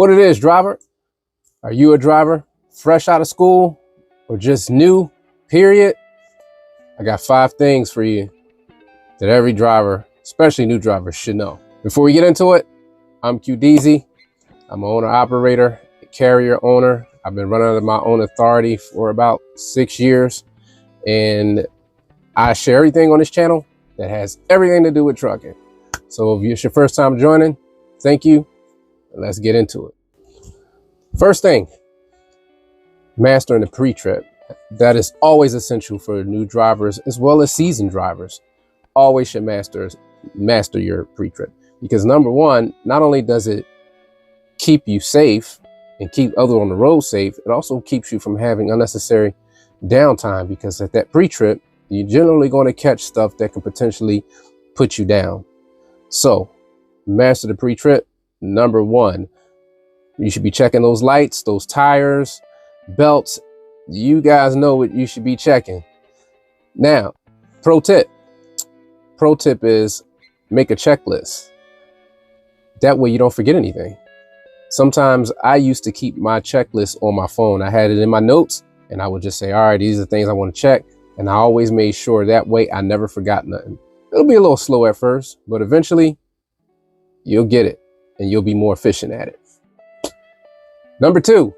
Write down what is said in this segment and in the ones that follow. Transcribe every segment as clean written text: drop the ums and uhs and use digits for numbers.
What it is, driver? Are you a driver fresh out of school or just new, period? I got 5 things for you that every driver, especially new drivers, should know. Before we get into it, I'm QDZ. I'm an owner operator, a carrier owner. I've been running under my own authority for about 6 years, and I share everything on this channel that has everything to do with trucking. So if it's your first time joining, thank you. Let's get into it. First thing, mastering the pre-trip. That is always essential for new drivers as well as seasoned drivers. Always should master your pre-trip, because number one, not only does it keep you safe and keep others on the road safe, it also keeps you from having unnecessary downtime, because at that pre-trip, you're generally going to catch stuff that can potentially put you down. So master the pre-trip. Number one, you should be checking those lights, those tires, belts. You guys know what you should be checking. Now, pro tip is make a checklist. That way you don't forget anything. Sometimes I used to keep my checklist on my phone. I had it in my notes and I would just say, all right, these are the things I want to check. And I always made sure that way I never forgot nothing. It'll be a little slow at first, but eventually you'll get it and you'll be more efficient at it. Number 2,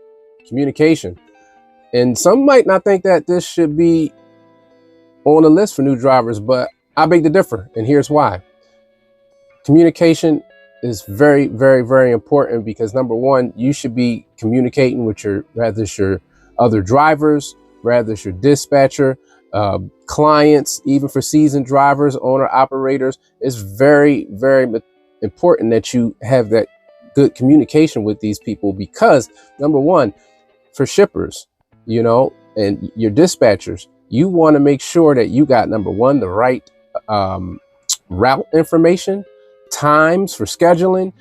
communication. And some might not think that this should be on the list for new drivers, but I beg to differ, and here's why. Communication is very, very, very important, because number one, you should be communicating with your other drivers, rather it's your dispatcher, clients, even for seasoned drivers, owner operators. It's very, very important that you have that good communication with these people, because number one, for shippers, and your dispatchers, you want to make sure that you got, number one, the right route information, times for scheduling,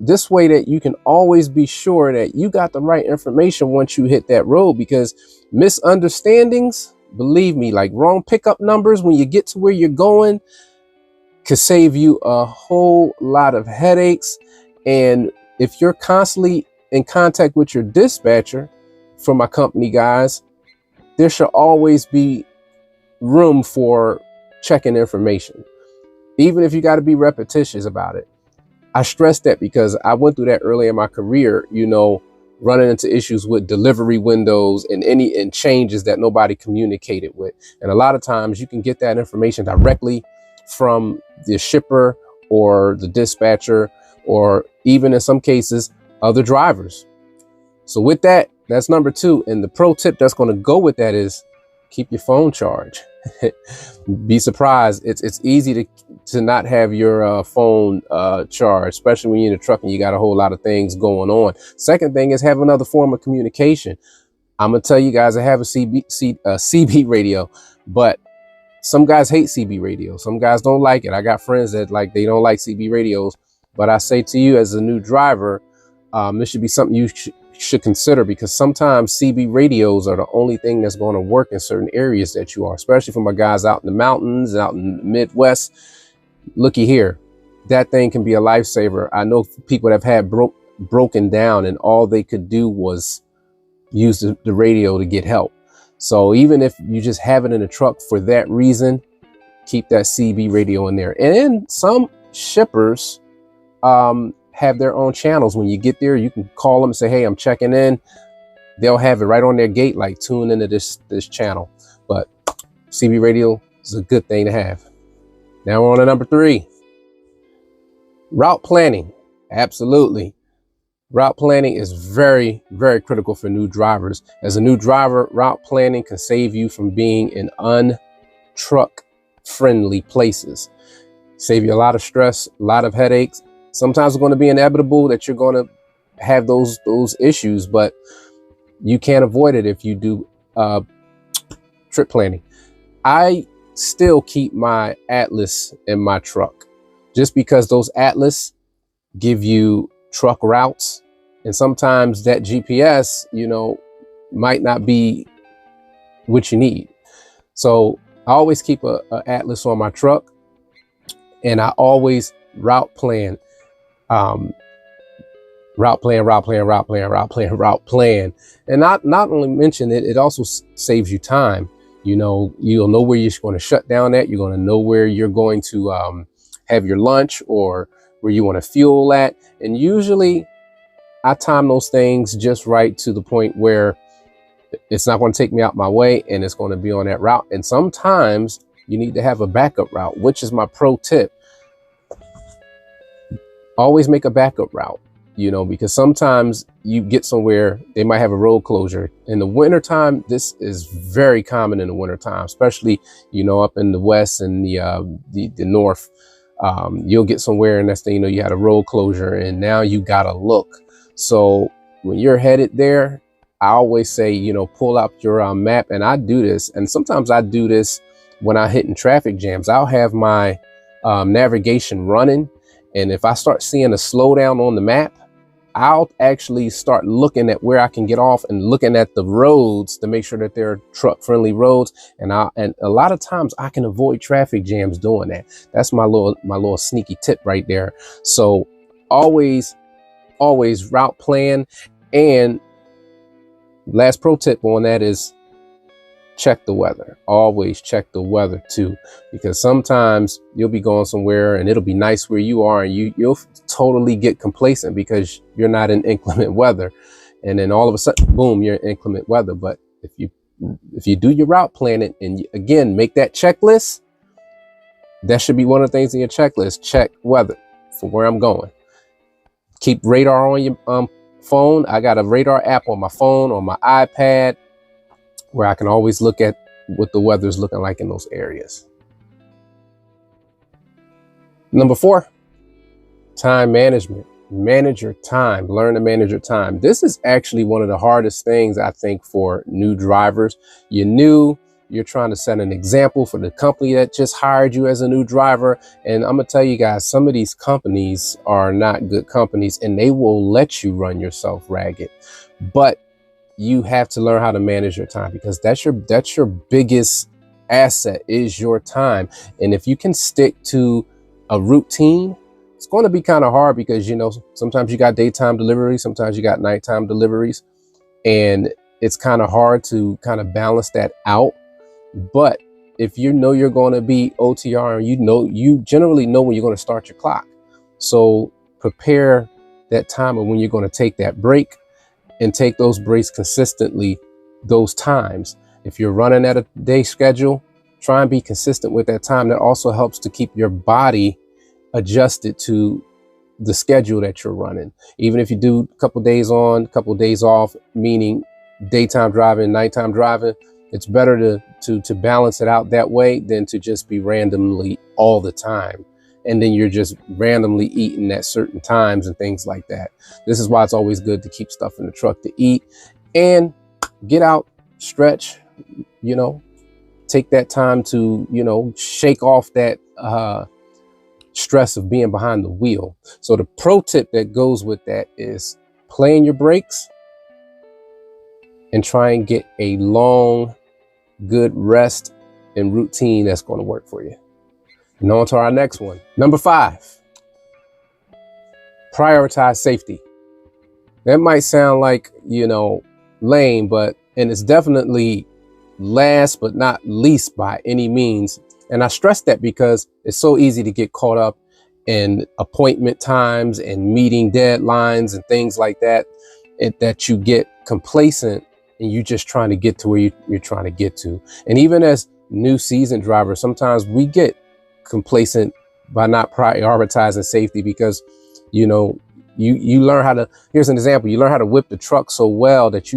this way that you can always be sure that you got the right information once you hit that road, because misunderstandings, believe me, like wrong pickup numbers when you get to where you're going, could save you a whole lot of headaches. And if you're constantly in contact with your dispatcher, for my company guys, there should always be room for checking information, even if you got to be repetitious about it. I stress that because I went through that early in my career, running into issues with delivery windows and changes that nobody communicated with. And a lot of times you can get that information directly from the shipper or the dispatcher, or even in some cases, other drivers. So with that, that's number 2. And the pro tip that's going to go with that is keep your phone charged. Be surprised. It's easy to not have your phone charged, especially when you're in the truck and you got a whole lot of things going on. Second thing is have another form of communication. I'm going to tell you guys, I have a CB radio, but some guys hate CB radio. Some guys don't like it. I got friends that they don't like CB radios, but I say to you as a new driver, this should be something you should consider, because sometimes CB radios are the only thing that's going to work in certain areas that you are, especially for my guys out in the mountains, out in the Midwest. Looky here, that thing can be a lifesaver. I know people that have had broken down and all they could do was use the radio to get help. So even if you just have it in the truck for that reason, keep that CB radio in there. And then some shippers have their own channels. When you get there, you can call them and say, hey, I'm checking in. They'll have it right on their gate, like tune into this channel. But CB radio is a good thing to have. Now we're on to number 3. Route planning. Absolutely. Route planning is very, very critical for new drivers. As a new driver, route planning can save you from being in un-truck friendly places. Save you a lot of stress, a lot of headaches. Sometimes it's going to be inevitable that you're going to have those issues, but you can't avoid it if you do trip planning. I still keep my atlas in my truck, just because those atlas give you truck routes, and sometimes that GPS, might not be what you need. So I always keep a atlas on my truck, and I always route plan. Route plan, route plan, route plan, route plan, route plan. And not only mention it, it also saves you time. You know, you'll know where you're going to shut down at. You're going to know where you're going to have your lunch, or where you want to fuel at. And usually I time those things just right to the point where it's not going to take me out my way, and it's going to be on that route. And sometimes you need to have a backup route, which is my pro tip. Always make a backup route, you know, because sometimes you get somewhere, they might have a road closure. In the wintertime, this is very common in the wintertime, especially, you know, up in the west and the north. You'll get somewhere and next thing you know, you had a road closure, and now you got to look. So when you're headed there, I always say, you know, pull out your map. And I do this, and sometimes I do this when I hit in traffic jams. I'll have my navigation running, and if I start seeing a slowdown on the map, I'll actually start looking at where I can get off and looking at the roads to make sure that they're truck friendly roads. And a lot of times I can avoid traffic jams doing that. That's my little sneaky tip right there. So always route plan. And last pro tip on that is check the weather. Always check the weather too, because sometimes you'll be going somewhere and it'll be nice where you are, and you'll totally get complacent because you're not in inclement weather, and then all of a sudden, boom, you're in inclement weather. But if you do your route planning and again make that checklist, that should be one of the things in your checklist. Check weather for where I'm going. Keep radar on your phone. I got a radar app on my phone, on my iPad, where I can always look at what the weather's looking like in those areas. Number 4, time management. Manage your time. Learn to manage your time. This is actually one of the hardest things, I think, for new drivers. You're new. You're trying to set an example for the company that just hired you as a new driver. And I'm going to tell you guys, some of these companies are not good companies, and they will let you run yourself ragged. But you have to learn how to manage your time, because that's your biggest asset, is your time. And if you can stick to a routine, it's going to be kind of hard, because, you know, sometimes you got daytime deliveries, sometimes you got nighttime deliveries, and it's kind of hard to kind of balance that out. But if you know you're going to be OTR, and you generally know when you're going to start your clock, so prepare that time of when you're going to take that break, and take those breaks consistently, those times. If you're running at a day schedule, try and be consistent with that time. That also helps to keep your body adjusted to the schedule that you're running. Even if you do a couple days on, a couple days off, meaning daytime driving, nighttime driving, it's better to balance it out that way than to just be randomly all the time. And then you're just randomly eating at certain times and things like that. This is why it's always good to keep stuff in the truck to eat, and get out, stretch, you know, take that time to, you know, shake off that stress of being behind the wheel. So the pro tip that goes with that is playing your brakes and try and get a long, good rest and routine that's going to work for you. And on to our next one. Number 5, prioritize safety. That might sound like, you know, lame, and it's definitely last but not least by any means. And I stress that because it's so easy to get caught up in appointment times and meeting deadlines and things like that, that you get complacent and you just trying to get to where you're trying to get to. And even as new seasoned drivers, sometimes we get complacent by not prioritizing safety, because, you know, you learn how to, here's an example, you learn how to whip the truck so well that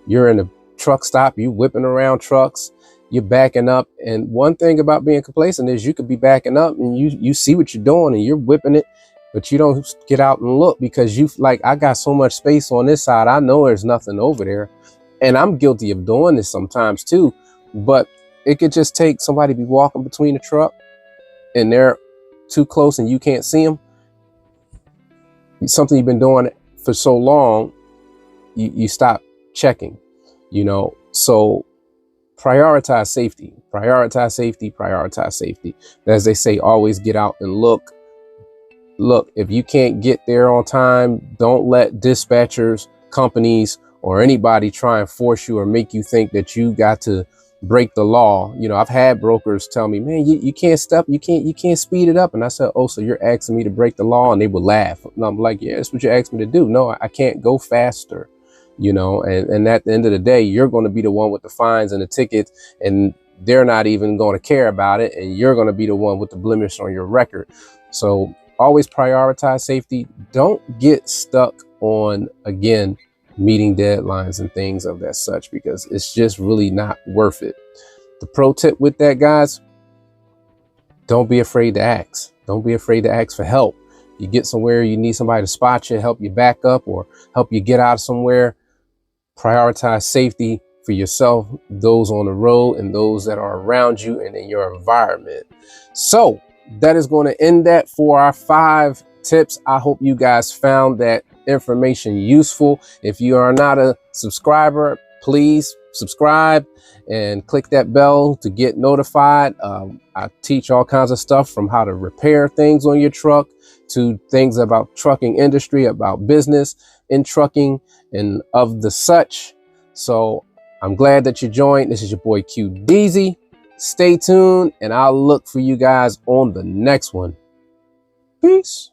you're in a truck stop, you whipping around trucks, you're backing up. And one thing about being complacent is you could be backing up and you see what you're doing and you're whipping it, but you don't get out and look, because you like, I got so much space on this side, I know there's nothing over there. And I'm guilty of doing this sometimes too, but it could just take somebody be walking between the truck and they're too close and you can't see them. Something you've been doing for so long, you stop checking, you know. So prioritize safety, prioritize safety, prioritize safety. As they say, always get out and look. look, if you can't get there on time, don't let dispatchers, companies, or anybody try and force you or make you think that you got to break the law. You know, I've had brokers tell me, man, you can't stop, you can't speed it up. And I said, oh, so you're asking me to break the law? And they would laugh. And I'm like, yeah, that's what you asked me to do. No, I can't go faster, you know, and at the end of the day, you're going to be the one with the fines and the tickets, and they're not even going to care about it. And you're going to be the one with the blemish on your record. So always prioritize safety. Don't get stuck on, again, meeting deadlines and things of that such, because it's just really not worth it. The pro tip with that, guys, don't be afraid to ask. Don't be afraid to ask for help. You get somewhere, you need somebody to spot you, help you back up, or help you get out of somewhere. Prioritize safety for yourself, those on the road, and those that are around you and in your environment. So that is going to end that for our 5 tips. I hope you guys found that information useful. If you are not a subscriber, please subscribe and click that bell to get notified. I teach all kinds of stuff, from how to repair things on your truck to things about trucking industry, about business in trucking and of the such. So I'm glad that you joined. This is your boy Q Deezy. Stay tuned, and I'll look for you guys on the next one. Peace.